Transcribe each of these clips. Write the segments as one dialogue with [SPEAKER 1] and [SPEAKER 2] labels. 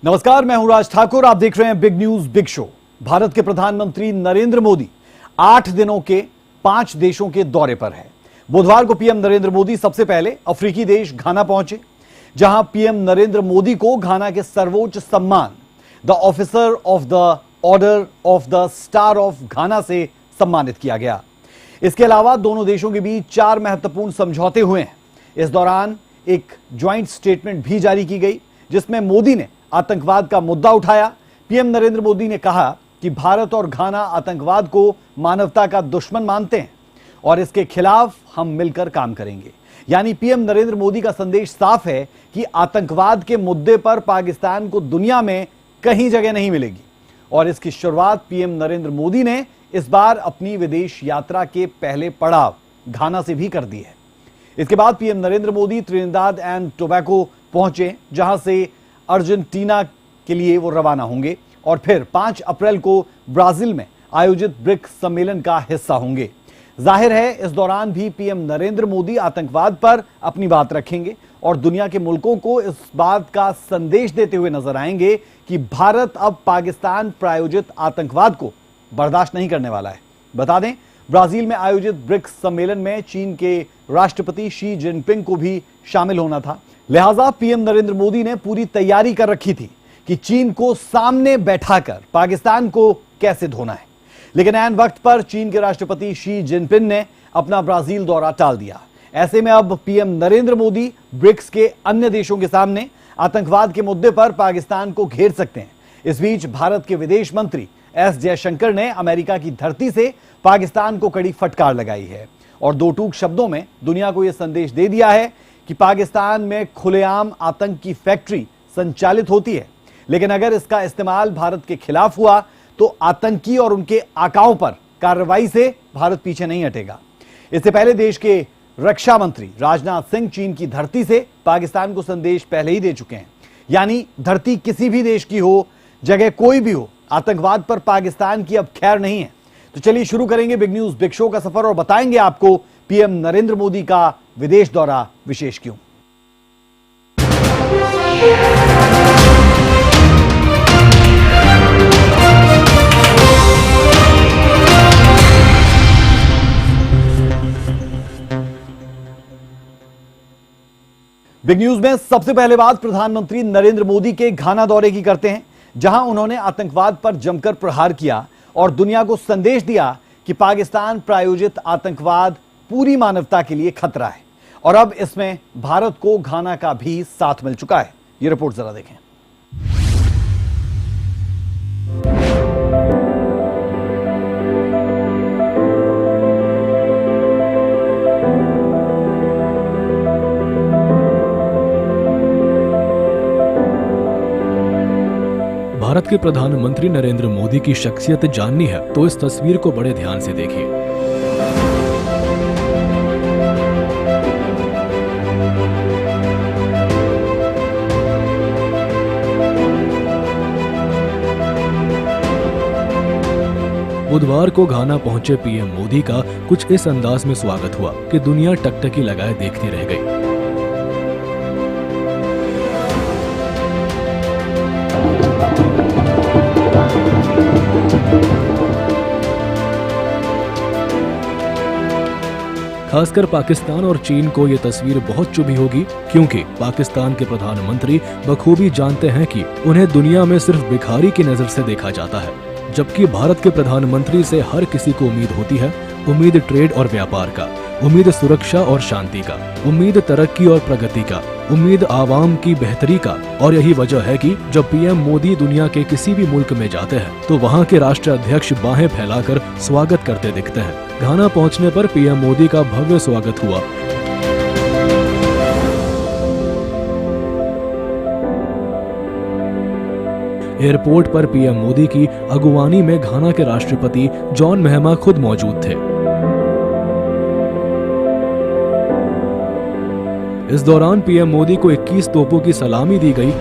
[SPEAKER 1] नमस्कार, मैं हूं राज ठाकुर। आप देख रहे हैं big news big show. Bharat के प्रधानमंत्री नरेंद्र मोदी 8 दिनों के 5 देशों के दौरे पर है। बुधवार को पीएम नरेंद्र मोदी सबसे पहले अफ्रीकी देश घाना पहुंचे, जहां पीएम नरेंद्र मोदी को घाना के सर्वोच्च सम्मान the officer of the order of the star of घाना से सम्मानित किया गया। इसके अलावा दोनों देशों के बीच 4 महत्वपूर्ण समझौते हुए हैं। इस दौरान एक ज्वाइंट स्टेटमेंट भी जारी की गई, जिसमें मोदी ने आतंकवाद का मुद्दा उठाया। पीएम नरेंद्र मोदी ने कहा कि भारत और घाना आतंकवाद को मानवता का दुश्मन मानते हैं और इसके खिलाफ हम मिलकर काम करेंगे। यानी पीएम नरेंद्र मोदी का संदेश साफ है कि आतंकवाद के मुद्दे पर पाकिस्तान को दुनिया में कहीं जगह नहीं मिलेगी। और इसकी शुरुआत पीएम नरेंद्र मोदी ने इस बार अपनी विदेश यात्रा के पहले पड़ाव घाना से भी कर दी है। इसके बाद PM Narendra Modi Trinidad and Tobago पहुंचे, जहां से अर्जेंटीना के लिए वो रवाना होंगे और फिर 5 अप्रैल को ब्राजील में आयोजित ब्रिक्स सम्मेलन का हिस्सा होंगे। जाहिर है इस दौरान भी पीएम नरेंद्र मोदी आतंकवाद पर अपनी बात रखेंगे और दुनिया के मुल्कों को इस बात का संदेश देते हुए नजर आएंगे कि भारत अब पाकिस्तान प्रायोजित आतंकवाद को बर्दाश्त नहीं करने वाला है। बता दें, ब्राजील में आयोजित ब्रिक्स सम्मेलन में चीन के राष्ट्रपति शी जिनपिंग को भी शामिल होना था। लिहाजा पीएम नरेंद्र मोदी ने पूरी तैयारी कर रखी थी कि चीन को सामने बैठाकर पाकिस्तान को कैसे धोना है। लेकिन ऐन वक्त पर चीन के राष्ट्रपति शी जिनपिंग ने अपना ब्राजील दौरा टाल दिया। ऐसे में अब पीएम नरेंद्र मोदी ब्रिक्स के अन्य देशों के सामने आतंकवाद के मुद्दे पर पाकिस्तान को घेर सकते हैं। इस बीच भारत के विदेश मंत्री एस जयशंकर ने अमेरिका की धरती से पाकिस्तान को कड़ी फटकार लगाई है और दो टूक शब्दों में दुनिया को यह संदेश दे दिया है कि पाकिस्तान में खुलेआम आतंक की फैक्ट्री संचालित होती है, लेकिन अगर इसका इस्तेमाल भारत के खिलाफ हुआ तो आतंकी और उनके आकाओं पर कार्रवाई से भारत पीछे नहीं हटेगा। इससे पहले देश के रक्षा मंत्री राजनाथ सिंह चीन की धरती से पाकिस्तान को संदेश पहले ही दे चुके हैं। यानी धरती किसी भी देश की हो, जगह कोई भी हो, आतंकवाद पर पाकिस्तान की अब खैर नहीं है। तो चलिए शुरू करेंगे बिग न्यूज बिग शो का सफर और बताएंगे आपको पीएम नरेंद्र मोदी का विदेश दौरा विशेष क्यों। बिग न्यूज में सबसे पहले बात प्रधानमंत्री नरेंद्र मोदी के घाना दौरे की करते हैं, जहां उन्होंने आतंकवाद पर जमकर प्रहार किया और दुनिया को संदेश दिया कि पाकिस्तान प्रायोजित आतंकवाद पूरी मानवता के लिए खतरा है और अब इसमें भारत को घाना का भी साथ मिल चुका है। यह रिपोर्ट जरा देखें।
[SPEAKER 2] भारत के प्रधानमंत्री नरेंद्र मोदी की शख्सियत जाननी है तो इस तस्वीर को बड़े ध्यान से देखिए। बुधवार को घाना पहुंचे पीएम मोदी का कुछ इस अंदाज में स्वागत हुआ कि दुनिया टकटकी लगाए देखती रह गई। खासकर पाकिस्तान और चीन को ये तस्वीर बहुत चुभी होगी, क्योंकि पाकिस्तान के प्रधानमंत्री बखूबी जानते हैं कि उन्हें दुनिया में सिर्फ भिखारी की नजर से देखा जाता है, जबकि भारत के प्रधानमंत्री से हर किसी को उम्मीद होती है। उम्मीद ट्रेड और व्यापार का, उम्मीद सुरक्षा और शांति का, उम्मीद तरक्की और प्रगति का, उम्मीद आवाम की बेहतरी का। और यही वजह है कि जब पीएम मोदी दुनिया के किसी भी मुल्क में जाते हैं तो वहां के राष्ट्राध्यक्ष बाहें फैलाकर स्वागत करते दिखते हैं। घाना पहुंचने पर पीएम मोदी का भव्य स्वागत हुआ। एयरपोर्ट पर पीएम मोदी की अगुवानी में घाना के राष्ट्रपति जॉन महमा खुद मौजूद थे। इस दौरान पीएम मोदी को 21 तोपों की सलामी दी गई।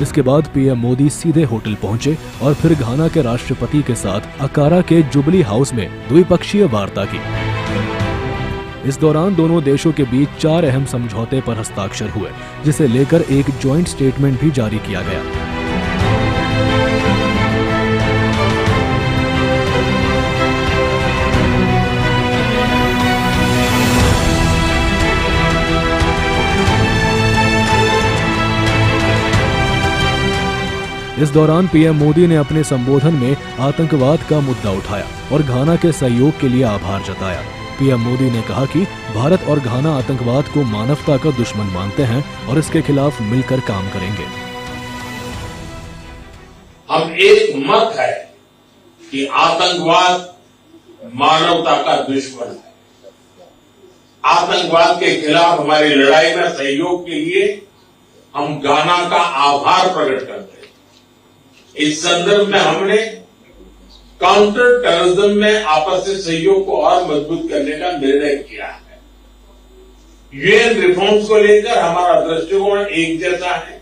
[SPEAKER 2] इसके बाद पीएम मोदी सीधे होटल पहुंचे और फिर घाना के राष्ट्रपति के साथ अकारा के जुबली हाउस में द्विपक्षीय वार्ता की। इस दौरान दोनों देशों के बीच 4 अहम समझौते पर हस्ताक्षर हुए, जिसे लेकर एक जॉइंट स्टेटमेंट भी जारी किया गया। इस दौरान पीएम मोदी ने अपने संबोधन में आतंकवाद का मुद्दा उठाया और घाना के सहयोग के लिए आभार जताया। पीएम मोदी ने कहा कि भारत और घाना आतंकवाद को मानवता का दुश्मन मानते हैं और इसके खिलाफ मिलकर काम करेंगे।
[SPEAKER 3] हम एक मत है कि आतंकवाद मानवता का दुश्मन है। आतंकवाद के खिलाफ हमारी लड़ाई में सहयोग के लिए हम घाना का आभार प्रकट करते हैं। इस संदर्भ में हमने काउंटर टेररिज्म में आपसी सहयोग को और मजबूत करने का निर्णय किया है। यूएन रिफॉर्म्स को लेकर हमारा दृष्टिकोण एक जैसा है।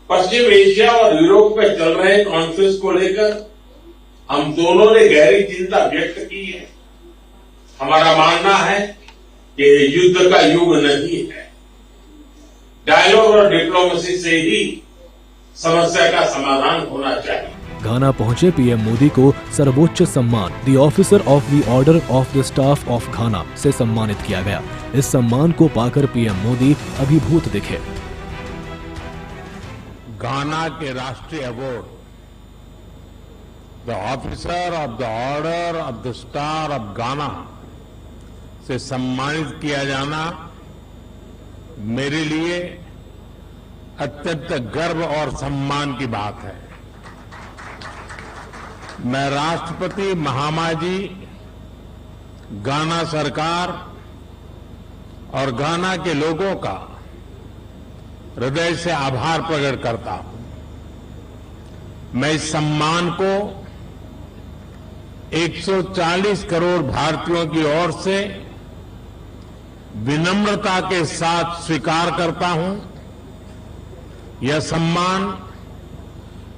[SPEAKER 3] पश्चिम एशिया और यूरोप में चल रहे कॉन्फ्लिक्ट को लेकर हम दोनों ने गहरी चिंता व्यक्त की है। हमारा मानना है कि युद्ध का युग नहीं है। डायलॉग और डिप्लोमेसी से ही समस्या का समाधान होना चाहिए।
[SPEAKER 2] घाना पहुंचे पीएम मोदी को सर्वोच्च सम्मान the officer of the order of the staff of घाना से सम्मानित किया गया। इस सम्मान को पाकर पीएम मोदी अभिभूत दिखे।
[SPEAKER 4] घाना के राष्ट्रीय award the officer of the order of the star of घाना से सम्मानित किया जाना मेरे लिए अत्यंत गर्व और सम्मान की बात है। मैं राष्ट्रपति महामाजी, घाना सरकार और घाना के लोगों का हृदय से आभार प्रकट करता हूं। मैं इस सम्मान को 140 करोड़ भारतीयों की ओर से विनम्रता के साथ स्वीकार करता हूं। यह सम्मान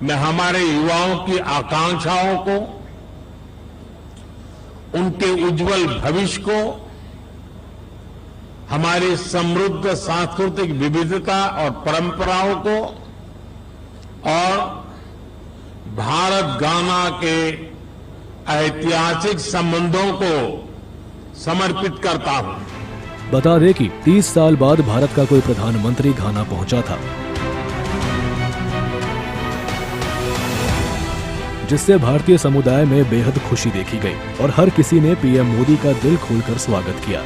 [SPEAKER 4] मैं हमारे युवाओं की आकांक्षाओं को, उनके उज्जवल भविष्य को, हमारी समृद्ध सांस्कृतिक विविधता और परंपराओं को और भारत घाना के ऐतिहासिक संबंधों को समर्पित करता हूं।
[SPEAKER 2] बता दें कि 30 साल बाद भारत का कोई प्रधानमंत्री घाना पहुंचा था, जिससे भारतीय समुदाय में बेहद खुशी देखी गई और हर किसी ने पीएम मोदी का दिल खोलकर स्वागत किया।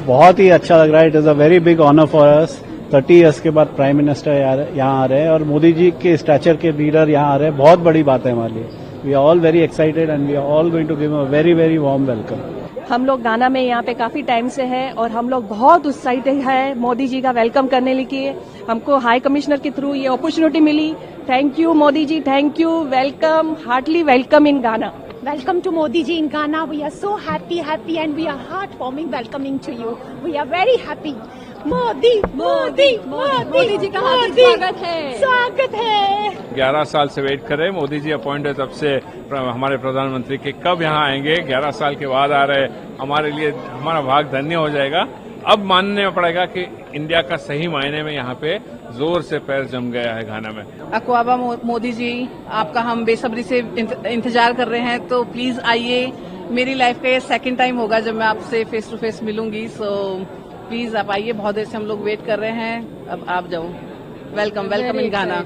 [SPEAKER 5] बहुत ही अच्छा लग रहा है। It is a very big honour for us. 30 years के बाद प्राइम मिनिस्टर यहाँ आ रहे हैं और मोदी जी के स्टैचर के लीडर यहाँ आ रहे हैं। बहुत बड़ी बात है हमारे लिए। We are all very excited and we are all going to give a very very warm welcome.
[SPEAKER 6] हम लोग घाना में यहाँ पे काफी टाइम से हैं और हम लोग बहुत उत्साहित हैं मोदी जी का वेलकम करने के लिए। हमको हाई कमिश्नर के थ्रू ये अपॉर्चुनिटी मिली। Thank you Modi ji, thank you. Welcome, heartily welcome in Ghana.
[SPEAKER 7] Welcome to Modi ji in Ghana. We are so happy and we are heartwarming welcoming to you. We are very happy. Modi Modi Modi ji का स्वागत है, स्वागत है।
[SPEAKER 8] 11 साल से wait कर रहे हैं। मोदी जी अपॉइंट है तब से हमारे प्रधानमंत्री के कब यहाँ आएंगे। 11 साल के बाद आ रहे, हमारे लिए हमारा भाग धन्य हो जाएगा। अब मानने पड़ेगा कि इंडिया का सही मायने में यहाँ पे जोर से पैर जम गया है घाना में।
[SPEAKER 9] अक्वाबा मोदी जी, आपका हम बेसब्री से इंतजार कर रहे हैं, तो प्लीज आइए। मेरी लाइफ का ये 2nd टाइम होगा जब मैं आपसे फेस टू फेस मिलूंगी। सो प्लीज आप आइए, बहुत देर से हम लोग वेट कर रहे हैं। अब आप जाओ। Welcome welcome in Ghana.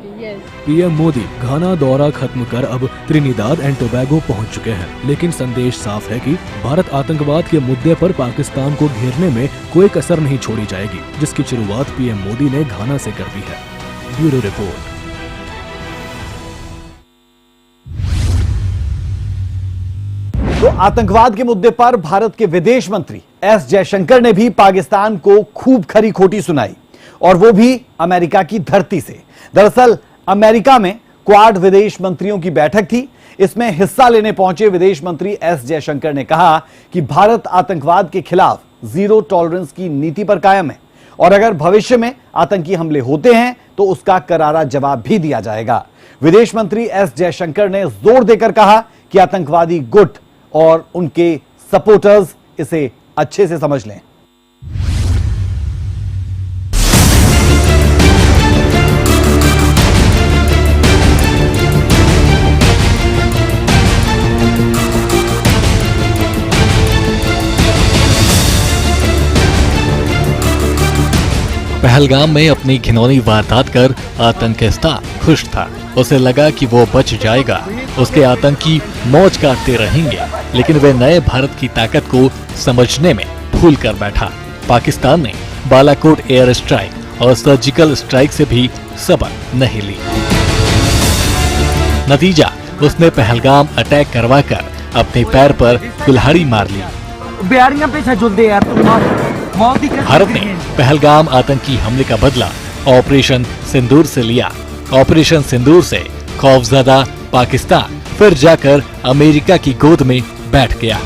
[SPEAKER 2] PM Modi Ghana दौरा खत्म कर अब त्रिनिदाद एंड टोबैगो पहुंच चुके हैं, लेकिन संदेश साफ है कि भारत आतंकवाद के मुद्दे पर पाकिस्तान को घेरने में कोई कसर नहीं छोड़ी जाएगी, जिसकी शुरुआत पीएम मोदी ने घाना से कर दी है। Bureau report.
[SPEAKER 1] तो आतंकवाद के मुद्दे पर भारत के विदेश मंत्री एस जयशंकर ने भी पाकिस्तान को खूब खरी खोटी सुनाई, और वो भी अमेरिका की धरती से। दरअसल अमेरिका में क्वाड विदेश मंत्रियों की बैठक थी। इसमें हिस्सा लेने पहुंचे विदेश मंत्री एस जयशंकर ने कहा कि भारत आतंकवाद के खिलाफ जीरो टॉलरेंस की नीति पर कायम है और अगर भविष्य में आतंकी हमले होते हैं तो उसका करारा जवाब भी दिया जाएगा। विदेश मंत्री एस जयशंकर ने जोर देकर कहा कि आतंकवादी गुट और उनके सपोर्टर्स इसे अच्छे से समझ लें।
[SPEAKER 2] पहलगाम में अपनी घिनौनी वारदात कर आतंकिस्तान खुश था। उसे लगा कि वो बच जाएगा, उसके आतंकी मौज काटते रहेंगे, लेकिन वे नए भारत की ताकत को समझने में भूल कर बैठा। पाकिस्तान ने बालाकोट एयर स्ट्राइक और सर्जिकल स्ट्राइक से भी सबक नहीं ली। नतीजा, उसने पहलगाम अटैक करवाकर अपने पैर पर कुल्हाड़ी मार ली। भारत ने पहलगाम आतंकी हमले का बदला ऑपरेशन सिंदूर से लिया। ऑपरेशन सिंदूर से खौफजदा पाकिस्तान फिर जाकर अमेरिका की गोद में बैठ गया।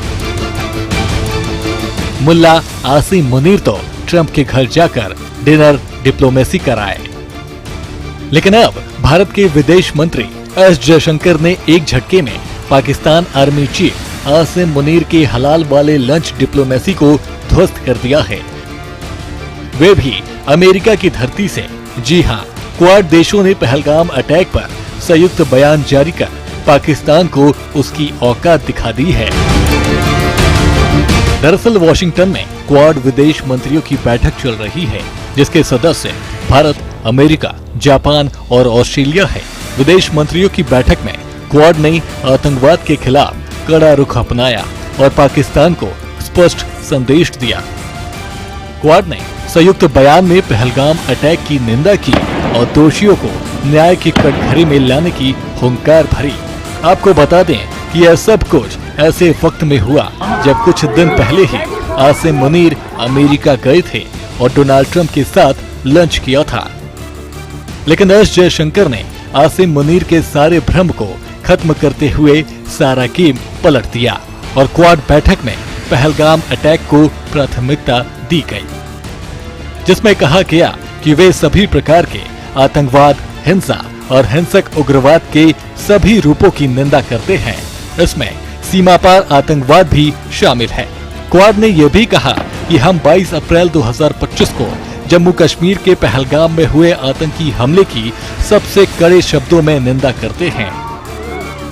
[SPEAKER 2] मुल्ला आसिम मुनीर तो ट्रंप के घर जाकर डिनर डिप्लोमेसी कराए। लेकिन अब भारत के विदेश मंत्री एस जयशंकर ने एक झटके में पाकिस्तान आर्मी चीफ आसिम मुनीर के हलाल वाले लंच डिप्लोमेसी को ध्वस्त कर दिया है, वे भी अमेरिका की धरती से। जी हां, क्वाड देशों ने पहलगाम अटैक पर संयुक्त बयान जारी कर पाकिस्तान को उसकी औकात दिखा दी है। दरअसल वॉशिंगटन में क्वाड विदेश मंत्रियों की बैठक चल रही है, जिसके सदस्य भारत, अमेरिका, जापान और ऑस्ट्रेलिया है। विदेश मंत्रियों की बैठक में क्वाड ने आतंकवाद के खिलाफ कड़ा रुख अपनाया और पाकिस्तान को स्पष्ट संदेश दिया। क्वाड ने संयुक्त बयान में पहलगाम अटैक की निंदा की और दोषियों को न्याय की कटघरे में लाने की हुंकार भरी। आपको बता दें कि यह सब कुछ ऐसे वक्त में हुआ जब कुछ दिन पहले ही आसिम मुनीर अमेरिका गए थे और डोनाल्ड ट्रंप के साथ लंच किया था। लेकिन एस जयशंकर ने आसिम मुनीर के सारे भ्रम को खत्म करते हुए सारा गेम पलट दिया और क्वाड बैठक में पहलगाम अटैक को प्राथमिकता दी गई, जिसमें कहा गया कि वे सभी प्रकार के आतंकवाद, हिंसा और हिंसक उग्रवाद के सभी रूपों की निंदा करते हैं। इसमें सीमा पार आतंकवाद भी शामिल है। क्वाड ने यह भी कहा कि हम 22 अप्रैल 2025 को जम्मू कश्मीर के पहलगाम में हुए आतंकी हमले की सबसे कड़े शब्दों में निंदा करते हैं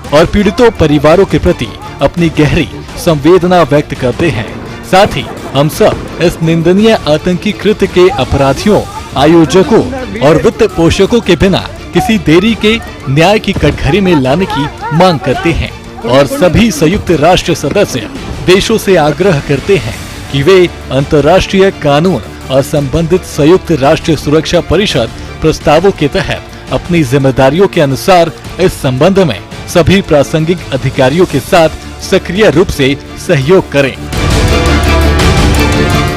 [SPEAKER 2] और पीड़ितों परिवारों के प्रति अपनी गहरी संवेदना व्यक्त करते हैं। साथ ही हम सब इस निंदनीय आतंकी कृत्य के अपराधियों, आयोजकों और वित्त पोषकों के बिना किसी देरी के न्याय की कटघरे में लाने की मांग करते हैं और सभी संयुक्त राष्ट्र सदस्य देशों से आग्रह करते हैं कि वे अंतर्राष्ट्रीय कानून और संबंधित संयुक्त राष्ट्र सुरक्षा परिषद प्रस्तावों के तहत अपनी जिम्मेदारियों के अनुसार इस संबंध में सभी प्रासंगिक अधिकारियों के साथ सक्रिय रूप से सहयोग करें।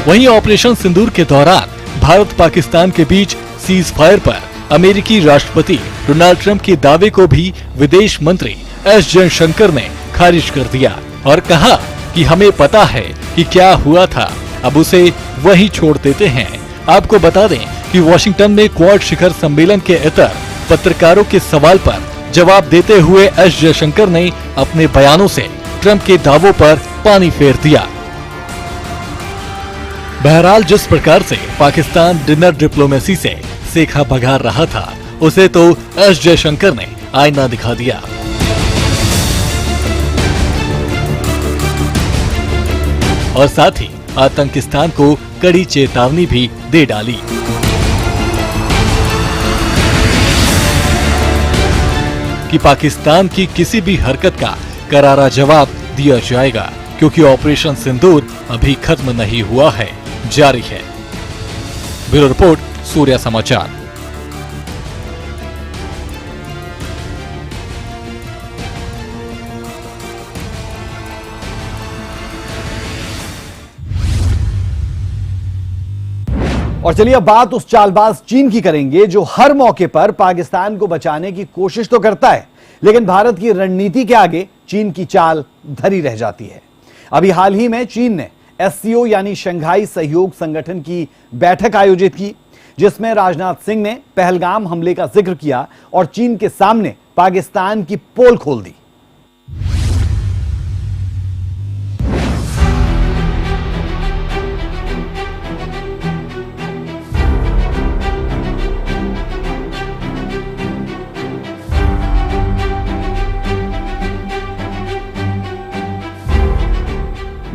[SPEAKER 2] वहीं ऑपरेशन सिंदूर के दौरान भारत पाकिस्तान के बीच सीज फायर पर अमेरिकी राष्ट्रपति डोनाल्ड ट्रंप के दावे को भी विदेश मंत्री एस जयशंकर ने खारिज कर दिया और कहा कि हमें पता है कि क्या हुआ था, अब उसे वही छोड़ देते हैं। आपको बता दें कि वॉशिंगटन में क्वाड शिखर सम्मेलन के इतर पत्रकारों के सवाल पर जवाब देते हुए एस जयशंकर ने अपने बयानों से ट्रंप के दावों पर पानी फेर दिया। बहरहाल जिस प्रकार से पाकिस्तान डिनर डिप्लोमेसी से सेखा बघार रहा था, उसे तो एस जयशंकर ने आईना दिखा दिया। और साथ ही आतंकिस्तान को कड़ी चेतावनी भी दे डाली। कि पाकिस्तान की किसी भी हरकत का करारा जवाब दिया जाएगा, क्योंकि ऑपरेशन सिंदूर अभी खत्म नहीं हुआ है, जारी है। ब्यूरो रिपोर्ट, सूर्या समाचार।
[SPEAKER 1] और चलिए अब बात उस चालबाज चीन की करेंगे जो हर मौके पर पाकिस्तान को बचाने की कोशिश तो करता है, लेकिन भारत की रणनीति के आगे चीन की चाल धरी रह जाती है। अभी हाल ही में चीन ने एससीओ यानी शंघाई सहयोग संगठन की बैठक आयोजित की, जिसमें राजनाथ सिंह ने पहलगाम हमले का जिक्र किया और चीन के सामने पाकिस्तान की पोल खोल दी।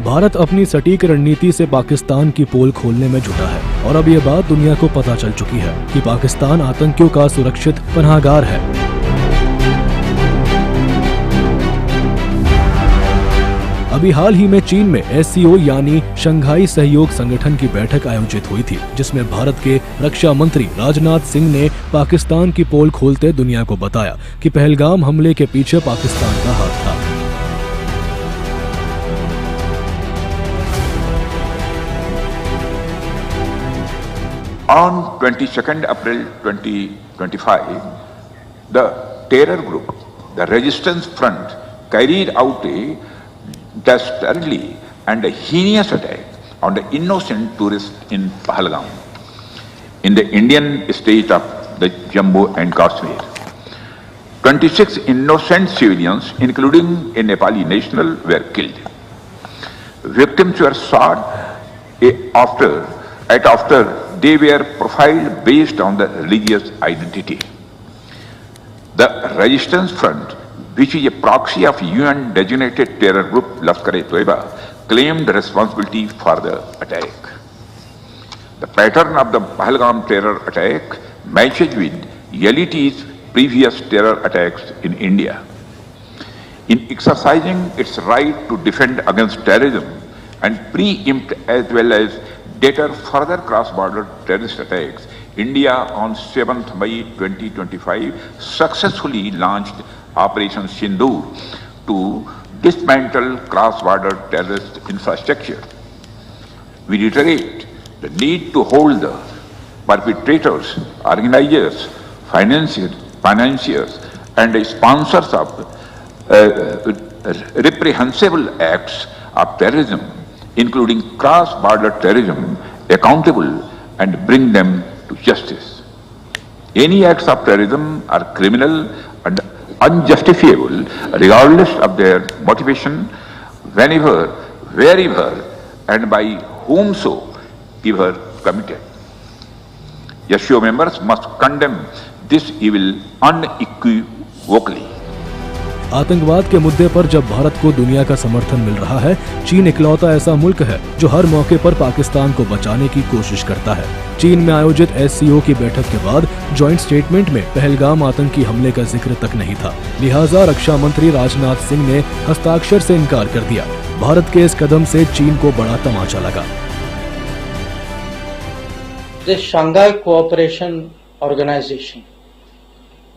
[SPEAKER 2] भारत अपनी सटीक रणनीति से पाकिस्तान की पोल खोलने में जुटा है और अब यह बात दुनिया को पता चल चुकी है कि पाकिस्तान आतंकियों का सुरक्षित पनाहगार है। अभी हाल ही में चीन में एससीओ यानी शंघाई सहयोग संगठन की बैठक आयोजित हुई थी, जिसमें भारत के रक्षा मंत्री राजनाथ सिंह ने पाकिस्तान की पोल खोलते दुनिया को बताया कि पहलगाम हमले के पीछे पाकिस्तान का हाथ था।
[SPEAKER 10] On 22nd April 2025, the terror group, the Resistance Front, carried out a dastardly and heinous attack on the innocent tourists in Pahalgam, in the Indian state of the Jammu and Kashmir. 26 innocent civilians, including a Nepali national, were killed. Victims were shot after they were profiled based on the religious identity. The Resistance Front, which is a proxy of UN-designated terror group Lashkar-e-Toiba, claimed responsibility for the attack. The pattern of the Pahalgam terror attack matches with LET's previous terror attacks in India. In exercising its right to defend against terrorism and preempt as well as deter further cross-border terrorist attacks, India on 7th May 2025 successfully launched Operation Sindoor to dismantle cross-border terrorist infrastructure. We reiterate the need to hold the perpetrators, organizers, financiers and sponsors of reprehensible acts of terrorism, including cross-border terrorism, accountable and bring them to justice. Any acts of terrorism are criminal and unjustifiable regardless of their motivation, whenever, wherever and by whomsoever committed. SCO members must condemn this evil unequivocally.
[SPEAKER 2] आतंकवाद के मुद्दे पर जब भारत को दुनिया का समर्थन मिल रहा है, चीन इकलौता ऐसा मुल्क है जो हर मौके पर पाकिस्तान को बचाने की कोशिश करता है। चीन में आयोजित एससीओ की बैठक के बाद जॉइंट स्टेटमेंट में पहलगाम आतंकी हमले का जिक्र तक नहीं था, लिहाजा रक्षा मंत्री राजनाथ सिंह ने हस्ताक्षर से इनकार कर दिया। भारत के इस कदम से चीन को बड़ा तमाचा लगा।
[SPEAKER 11] This Shanghai Cooperation Organization,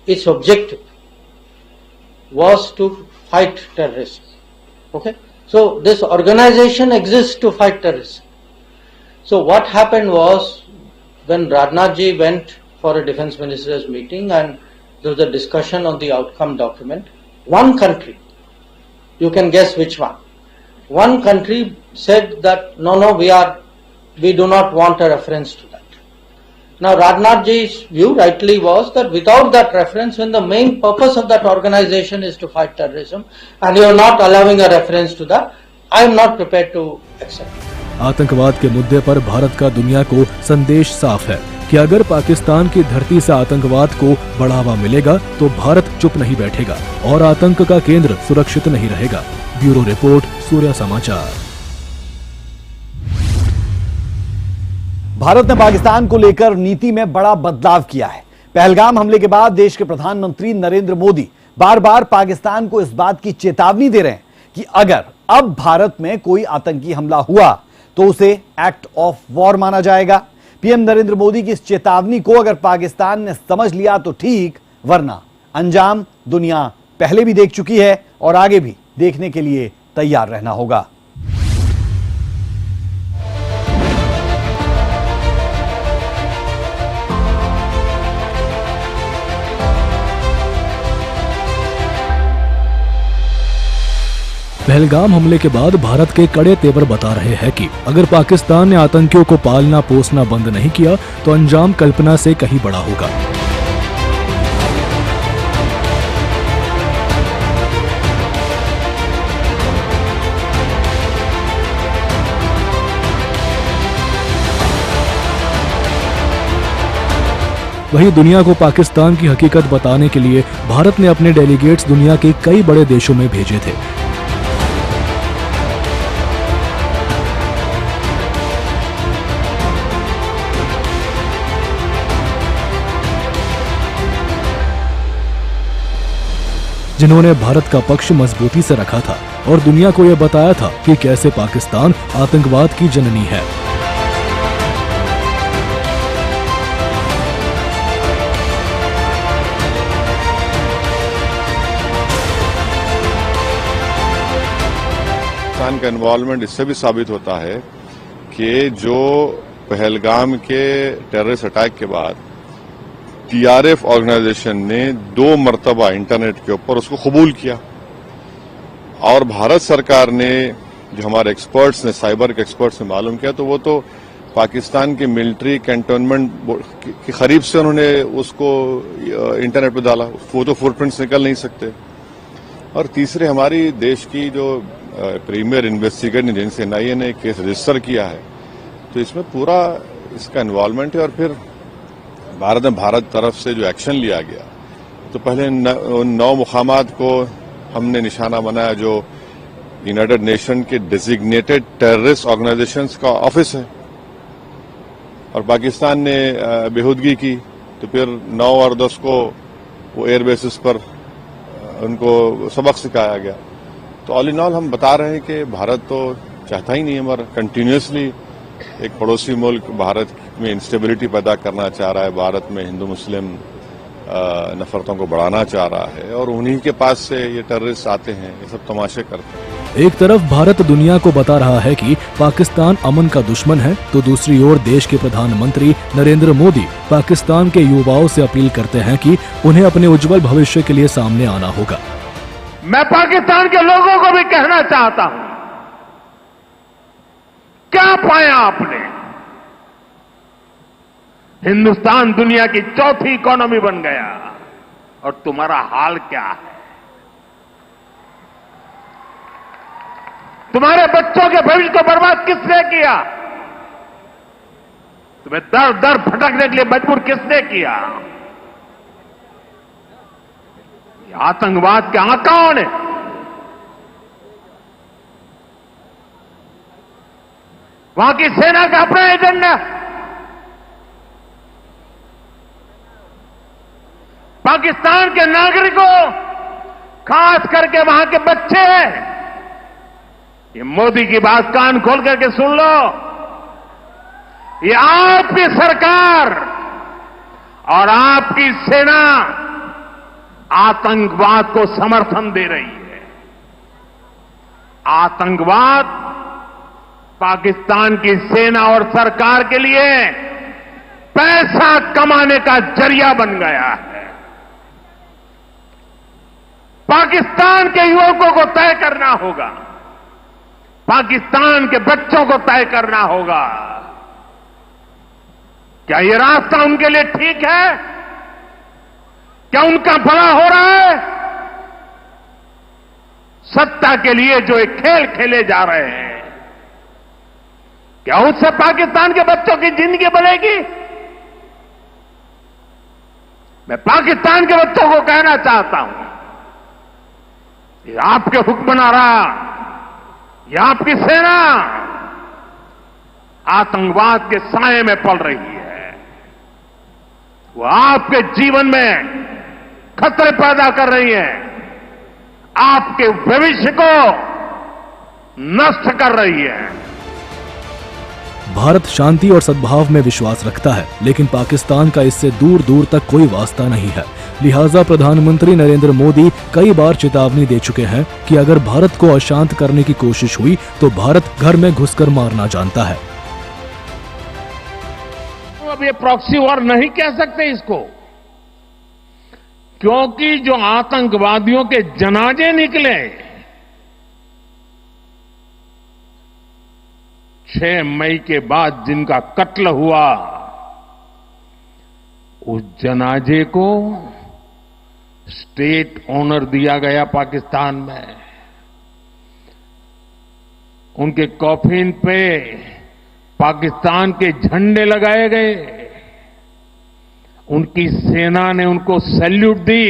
[SPEAKER 11] its objective was to fight terrorism. Okay, so this organization exists to fight terrorism. So what happened was, when Rajnath ji went for a defense ministers meeting and there was a discussion on the outcome document, one country, you can guess which one country said that no, we do not want a reference to that. Now Rajnath ji's view rightly was that without that reference, when the main purpose of that organization is to fight terrorism and you are not allowing a reference to that, I am not prepared to accept.
[SPEAKER 2] आतंकवाद के मुद्दे पर भारत का दुनिया को संदेश साफ है कि अगर पाकिस्तान की धरती से आतंकवाद को बढ़ावा मिलेगा तो भारत चुप नहीं बैठेगा और आतंक का केंद्र सुरक्षित नहीं रहेगा। ब्यूरो रिपोर्ट, सूर्य समाचार।
[SPEAKER 1] भारत ने पाकिस्तान को लेकर नीति में बड़ा बदलाव किया है। पहलगाम हमले के बाद देश के प्रधानमंत्री नरेंद्र मोदी बार बार पाकिस्तान को इस बात की चेतावनी दे रहे हैं कि अगर अब भारत में कोई आतंकी हमला हुआ तो उसे एक्ट ऑफ वॉर माना जाएगा। पीएम नरेंद्र मोदी की इस चेतावनी को अगर पाकिस्तान ने समझ लिया तो ठीक, वरना अंजाम दुनिया पहले भी देख चुकी है और आगे भी देखने के लिए तैयार रहना होगा।
[SPEAKER 2] पहलगाम हमले के बाद भारत के कड़े तेवर बता रहे हैं कि अगर पाकिस्तान ने आतंकियों को पालना पोसना बंद नहीं किया तो अंजाम कल्पना से कहीं बड़ा होगा। वहीं दुनिया को पाकिस्तान की हकीकत बताने के लिए भारत ने अपने डेलीगेट्स दुनिया के कई बड़े देशों में भेजे थे। जिन्होंने भारत का पक्ष मजबूती से रखा था और दुनिया को यह बताया था कि कैसे पाकिस्तान आतंकवाद की जननी है।
[SPEAKER 12] पाकिस्तान का इन्वॉल्वमेंट इससे भी साबित होता है कि जो पहलगाम के टेररिस्ट अटैक के बाद टीआरएफ ऑर्गेनाइजेशन ने 2 मरतबा इंटरनेट के ऊपर उसको कबूल किया और भारत सरकार ने, जो हमारे एक्सपर्ट्स ने, साइबर के एक्सपर्ट्स ने मालूम किया, तो वो तो पाकिस्तान के मिलिट्री कैंटोनमेंट के करीब से उन्होंने उसको इंटरनेट पे डाला, वो तो फुटप्रिंट्स निकल नहीं सकते। और तीसरे, हमारी देश की जो प्रीमियर इन्वेस्टिगेटिंग एजेंसी एनआईए ने केस रजिस्टर किया है, तो इसमें पूरा इसका इन्वॉल्वमेंट है। और फिर भारत तरफ से जो एक्शन लिया गया, तो पहले 9 मुकामात को हमने निशाना बनाया जो यूनाइटेड नेशन के डेजिग्नेटेड टेररिस्ट ऑर्गेनाइजेशंस का ऑफिस है, और पाकिस्तान ने बेहूदगी की, तो फिर 9 और 10 को वो एयर बेसिस पर उनको सबक सिखाया गया। तो ऑल इन ऑल हम बता रहे हैं कि भारत तो चाहता ही नहीं है, मगर कंटिन्यूसली एक पड़ोसी मुल्क भारत में इंस्टेबिलिटी पैदा करना चाह रहा है, भारत में हिंदू मुस्लिम नफरतों को बढ़ाना चाह रहा है, और उन्हीं के पास से ये टेररिस्ट आते हैं, ये सब तमाशे करते हैं।
[SPEAKER 2] एक तरफ भारत दुनिया को बता रहा है कि पाकिस्तान अमन का दुश्मन है, तो दूसरी ओर देश के प्रधानमंत्री नरेंद्र मोदी पाकिस्तान के युवाओं से अपील करते हैं कि उन्हें अपने उज्जवल भविष्य के लिए सामने आना होगा।
[SPEAKER 4] मैं पाकिस्तान के लोगों को भी कहना चाहता हूं, क्या पाया आपने? हिंदुस्तान दुनिया की चौथी इकोनॉमी बन गया, और तुम्हारा हाल क्या है? तुम्हारे बच्चों के भविष्य को बर्बाद किसने किया? तुम्हें दर दर भटकने के लिए मजबूर किसने किया? आतंकवाद के आकाओं ने। वहां की सेना का अपना एजेंडा, पाकिस्तान के नागरिकों, खास करके वहां के बच्चे, ये मोदी की बात कान खोल करके सुन लो, ये आपकी सरकार और आपकी सेना आतंकवाद को समर्थन दे रही है। आतंकवाद पाकिस्तान की सेना और सरकार के लिए पैसा कमाने का जरिया बन गया है। पाकिस्तान के युवकों को तय करना होगा, पाकिस्तान के बच्चों को तय करना होगा, क्या ये रास्ता उनके लिए ठीक है? क्या उनका भला हो रहा है? सत्ता के लिए जो एक खेल खेले जा रहे हैं, क्या उससे पाकिस्तान के बच्चों की जिंदगी बनेगी? मैं पाकिस्तान के बच्चों को कहना चाहता हूं, ये आपके हुक्मनारा, ये आपकी सेना आतंकवाद के साए में पल रही है। वो आपके जीवन में खतरे पैदा कर रही है, आपके भविष्य को नष्ट कर रही है।
[SPEAKER 2] भारत शांति और सद्भाव में विश्वास रखता है, लेकिन पाकिस्तान का इससे दूर दूर तक कोई वास्ता नहीं है। लिहाजा प्रधानमंत्री नरेंद्र मोदी कई बार चेतावनी दे चुके हैं कि अगर भारत को अशांत करने की कोशिश हुई तो भारत घर में घुसकर मारना जानता है।
[SPEAKER 4] तो अब ये प्रॉक्सी वॉर नहीं कह सकते इसको, क्योंकि जो आतंकवादियों के जनाजे निकले 6 मई के बाद जिनका कत्ल हुआ, उस जनाजे को स्टेट ऑनर दिया गया पाकिस्तान में। उनके कॉफिन पे पाकिस्तान के झंडे लगाए गए, उनकी सेना ने उनको सैल्यूट दी।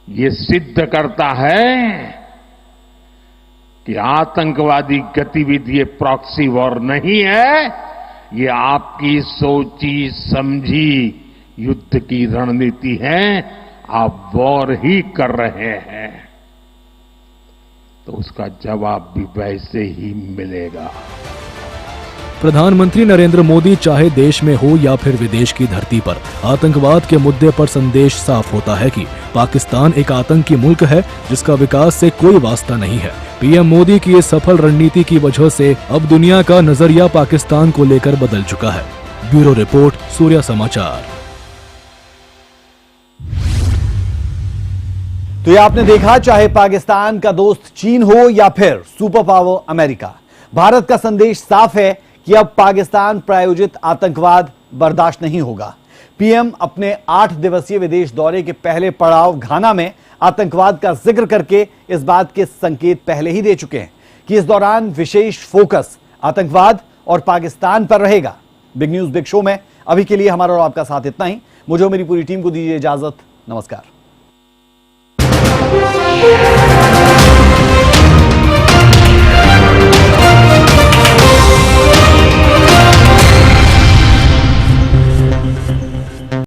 [SPEAKER 4] ये सिद्ध करता है कि आतंकवादी गतिविधि प्रॉक्सी वॉर नहीं है, ये आपकी सोची समझी युद्ध की रणनीति है। आप वॉर ही कर रहे हैं, तो उसका जवाब भी वैसे ही मिलेगा।
[SPEAKER 2] प्रधानमंत्री नरेंद्र मोदी चाहे देश में हो या फिर विदेश की धरती पर, आतंकवाद के मुद्दे पर संदेश साफ होता है कि पाकिस्तान एक आतंकी मुल्क है जिसका विकास से कोई वास्ता नहीं है। पीएम मोदी की इस सफल रणनीति की वजह से अब दुनिया का नजरिया पाकिस्तान को लेकर बदल चुका है। ब्यूरो रिपोर्ट, सूर्या समाचार।
[SPEAKER 1] तो ये आपने देखा, चाहे पाकिस्तान का दोस्त चीन हो या फिर सुपर पावर अमेरिका, भारत का संदेश साफ है कि अब पाकिस्तान प्रायोजित आतंकवाद बर्दाश्त नहीं होगा। पीएम अपने 8 दिवसीय विदेश दौरे के पहले पड़ाव घाना में आतंकवाद का जिक्र करके इस बात के संकेत पहले ही दे चुके हैं कि इस दौरान विशेष फोकस आतंकवाद और पाकिस्तान पर रहेगा। बिग न्यूज बिग शो में अभी के लिए हमारा और आपका साथ इतना ही। मुझे और मेरी पूरी टीम को दीजिए इजाजत। नमस्कार।